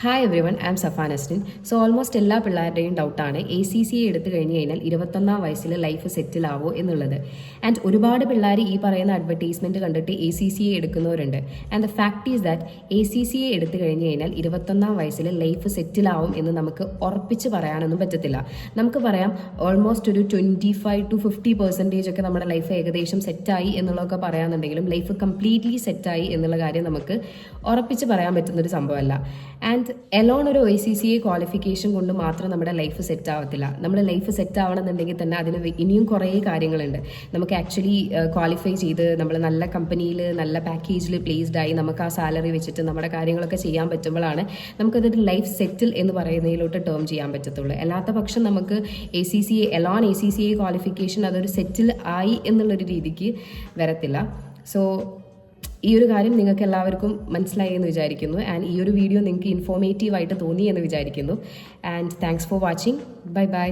Hi every one, I M Safan Austin. So almost എല്ലാ പിള്ളേരുടെയും ഡൗട്ടാണ് ACCA എടുത്തു കഴിഞ്ഞ് കഴിഞ്ഞാൽ 21ാം വയസ്സിൽ ലൈഫ് സെറ്റിൽ ആവോ എന്നുള്ളത്. ആൻഡ് ഒരുപാട് പിള്ളേർ ഈ പറയുന്ന അഡ്വർടൈസ്മെൻറ്റ് കണ്ടിട്ട് ACCA എടുക്കുന്നവരുണ്ട്. And the fact is that ACCA എടുത്തു കഴിഞ്ഞ് കഴിഞ്ഞാൽ 21ാം വയസ്സിൽ ലൈഫ് സെറ്റിൽ ആവും എന്ന് നമുക്ക് ഉറപ്പിച്ച് പറയാനൊന്നും പറ്റത്തില്ല. നമുക്ക് പറയാം ഓൾമോസ്റ്റ് ഒരു 25-50% ഒക്കെ നമ്മുടെ ലൈഫ് ഏകദേശം സെറ്റായി എന്നുള്ളതൊക്കെ പറയാമെന്നുണ്ടെങ്കിലും ലൈഫ് കംപ്ലീറ്റ്ലി സെറ്റായി എന്നുള്ള കാര്യം നമുക്ക് ഉറപ്പിച്ച് പറയാൻ പറ്റുന്നൊരു സംഭവമല്ല. ആൻഡ് എലോൺ ഒരു ACCA ക്വാളിഫിക്കേഷൻ കൊണ്ട് മാത്രം നമ്മുടെ ലൈഫ് സെറ്റ് ആവത്തില്ല. നമ്മുടെ ലൈഫ് സെറ്റ് ആവണമെന്നുണ്ടെങ്കിൽ തന്നെ അതിന് ഇനിയും കുറേ കാര്യങ്ങളുണ്ട്. നമുക്ക് ആക്ച്വലി ക്വാളിഫൈ ചെയ്ത് നമ്മൾ നല്ല കമ്പനിയിൽ നല്ല പാക്കേജിൽ പ്ലേസ്ഡ് ആയി നമുക്ക് ആ സാലറി വെച്ചിട്ട് നമ്മുടെ കാര്യങ്ങളൊക്കെ ചെയ്യാൻ പറ്റുമ്പോഴാണ് നമുക്കതൊരു ലൈഫ് സെറ്റിൽ എന്ന് പറയുന്നതിലോട്ട് ടേം ചെയ്യാൻ പറ്റത്തുള്ളൂ. അല്ലാത്ത പക്ഷം നമുക്ക് എലോൺ ACCA ക്വാളിഫിക്കേഷൻ അതൊരു സെറ്റിൽ ആയി എന്നുള്ളൊരു രീതിക്ക് വരത്തില്ല. സോ ഈ ഒരു കാര്യം നിങ്ങൾക്ക് എല്ലാവർക്കും മനസ്സിലായി എന്ന് വിചാരിക്കുന്നു. ആൻഡ് ഈ ഒരു വീഡിയോ നിങ്ങൾക്ക് ഇൻഫോർമേറ്റീവ് ആയിട്ട് തോന്നി എന്ന് വിചാരിക്കുന്നു. And thanks for watching. Bye bye.